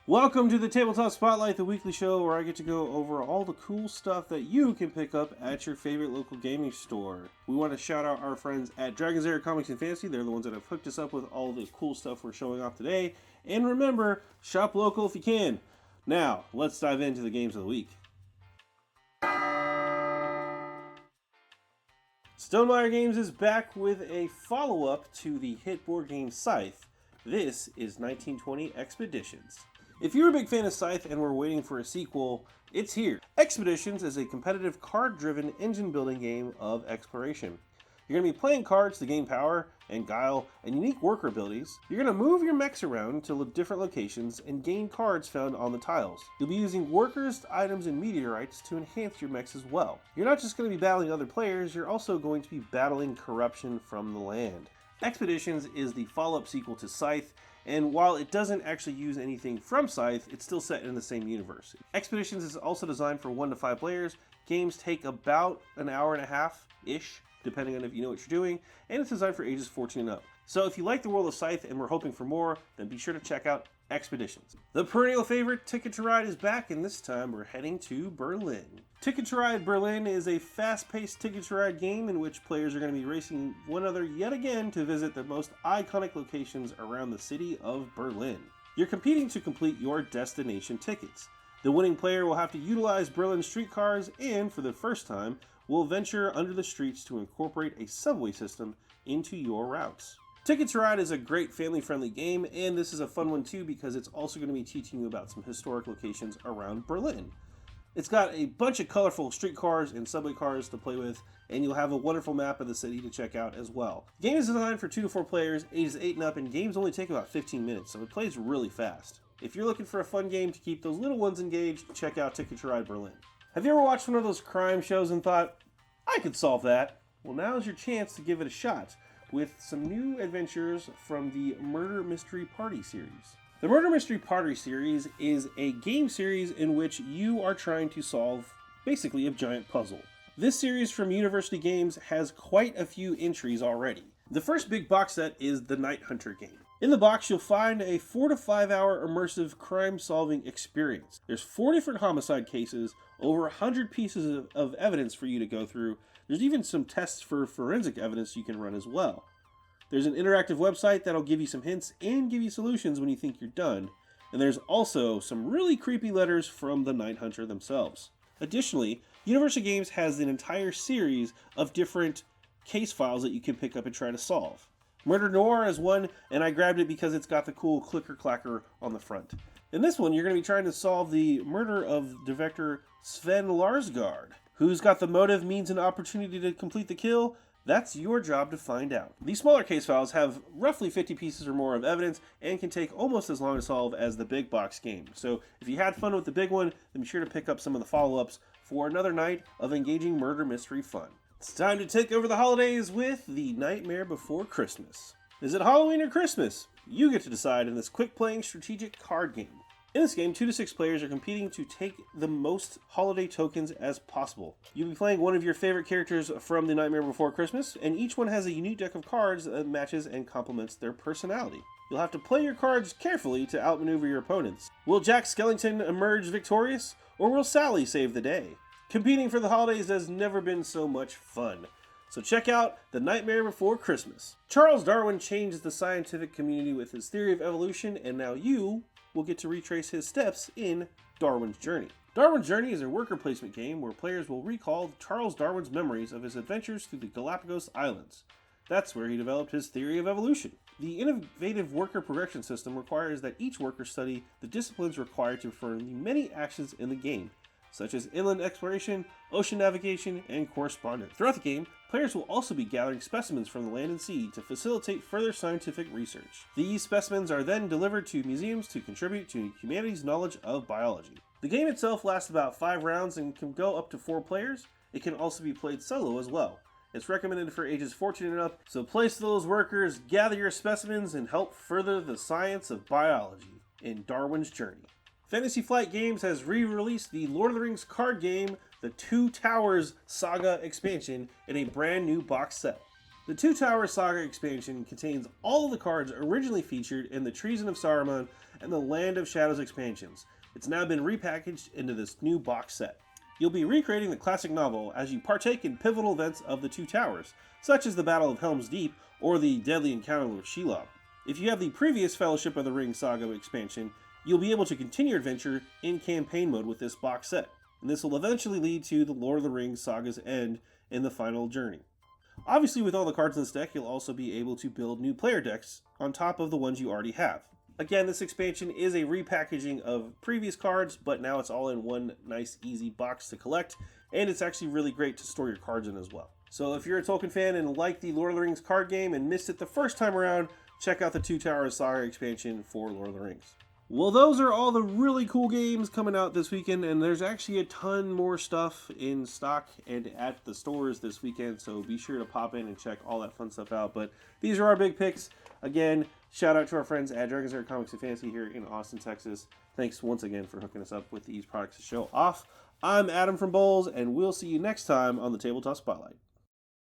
Welcome to the Tabletop Spotlight, the weekly show where I get to go over all the cool stuff that you can pick up at your favorite local gaming store. We want to shout out our friends at Dragon's Lair Comics and Fantasy. They're the ones that have hooked us up with all the cool stuff we're showing off today. And remember, shop local if you can. Now, let's dive into the games of the week. Stonemaier Games is back with a follow-up to the hit board game Scythe. This is 1920 Expeditions. If you're a big fan of Scythe and were waiting for a sequel, it's here. Expeditions is a competitive card-driven engine-building game of exploration. You're going to be playing cards to gain power and guile and unique worker abilities. You're going to move your mechs around to different locations and gain cards found on the tiles. You'll be using workers, items, and meteorites to enhance your mechs as well. You're not just going to be battling other players, you're also going to be battling corruption from the land. Expeditions is the follow-up sequel to Scythe, and while it doesn't actually use anything from Scythe, it's still set in the same universe. Expeditions is also designed for 1 to 5 players. Games take about an hour and a half-ish, depending on if you know what you're doing, and it's designed for ages 14 and up. So if you like the world of Scythe and we're hoping for more, then be sure to check out Expeditions. The perennial favorite, Ticket to Ride, is back, and this time we're heading to Berlin. Ticket to Ride Berlin is a fast-paced Ticket to Ride game in which players are going to be racing one another yet again to visit the most iconic locations around the city of Berlin. You're competing to complete your destination tickets. The winning player will have to utilize Berlin streetcars and, for the first time, will venture under the streets to incorporate a subway system into your routes. Ticket to Ride is a great family-friendly game, and this is a fun one too because it's also going to be teaching you about some historic locations around Berlin. It's got a bunch of colorful streetcars and subway cars to play with, and you'll have a wonderful map of the city to check out as well. The game is designed for 2 to 4 players, ages 8 and up, and games only take about 15 minutes, so it plays really fast. If you're looking for a fun game to keep those little ones engaged, check out Ticket to Ride Berlin. Have you ever watched one of those crime shows and thought, I could solve that? Well, now's your chance to give it a shot with some new adventures from the Murder Mystery Party series. The Murder Mystery Party series is a game series in which you are trying to solve basically a giant puzzle. This series from University Games has quite a few entries already. The first big box set is the Night Hunter game. In the box, you'll find a 4 to 5 hour immersive crime-solving experience. There's 4 different homicide cases, over 100 pieces of evidence for you to go through. There's even some tests for forensic evidence you can run as well. There's an interactive website that'll give you some hints and give you solutions when you think you're done. And there's also some really creepy letters from the Night Hunter themselves. Additionally, University Games has an entire series of different case files that you can pick up and try to solve. Murder Noir is one, and I grabbed it because it's got the cool clicker-clacker on the front. In this one, you're going to be trying to solve the murder of director Sven Larsgaard. Who's got the motive, means, and opportunity to complete the kill? That's your job to find out. These smaller case files have roughly 50 pieces or more of evidence and can take almost as long to solve as the big box game. So if you had fun with the big one, then be sure to pick up some of the follow-ups for another night of engaging murder mystery fun. It's time to take over the holidays with The Nightmare Before Christmas. Is it Halloween or Christmas? You get to decide in this quick-playing strategic card game. In this game, 2 to 6 players are competing to take the most holiday tokens as possible. You'll be playing one of your favorite characters from The Nightmare Before Christmas, and each one has a unique deck of cards that matches and complements their personality. You'll have to play your cards carefully to outmaneuver your opponents. Will Jack Skellington emerge victorious, or will Sally save the day? Competing for the holidays has never been so much fun. So check out The Nightmare Before Christmas. Charles Darwin changed the scientific community with his theory of evolution, and now you will get to retrace his steps in Darwin's Journey. Darwin's Journey is a worker placement game where players will recall Charles Darwin's memories of his adventures through the Galapagos Islands. That's where he developed his theory of evolution. The innovative worker progression system requires that each worker study the disciplines required to perform the many actions in the game, such as inland exploration, ocean navigation, and correspondence. Throughout the game, players will also be gathering specimens from the land and sea to facilitate further scientific research. These specimens are then delivered to museums to contribute to humanity's knowledge of biology. The game itself lasts about 5 rounds and can go up to 4 players. It can also be played solo as well. It's recommended for ages 14 and up, so place those workers, gather your specimens, and help further the science of biology in Darwin's Journey. Fantasy Flight Games has re-released the Lord of the Rings card game, the Two Towers Saga expansion, in a brand new box set. The Two Towers Saga expansion contains all of the cards originally featured in the Treason of Saruman and the Land of Shadows expansions. It's now been repackaged into this new box set. You'll be recreating the classic novel as you partake in pivotal events of the Two Towers, such as the Battle of Helm's Deep or the deadly encounter with Shelob. If you have the previous Fellowship of the Ring Saga expansion, you'll be able to continue your adventure in campaign mode with this box set, and this will eventually lead to the Lord of the Rings Saga's end in the final journey. Obviously, with all the cards in this deck, you'll also be able to build new player decks on top of the ones you already have. Again, this expansion is a repackaging of previous cards, but now it's all in one nice, easy box to collect, and it's actually really great to store your cards in as well. So if you're a Tolkien fan and like the Lord of the Rings card game and missed it the first time around, check out the Two Towers Saga expansion for Lord of the Rings. Well, those are all the really cool games coming out this weekend, and there's actually a ton more stuff in stock and at the stores this weekend, so be sure to pop in and check all that fun stuff out. But these are our big picks. Again, shout out to our friends at Dragons Lair Comics and Fantasy here in Austin, Texas. Thanks once again for hooking us up with these products to show off. I'm Adam from BoLS, and we'll see you next time on the Tabletop Spotlight.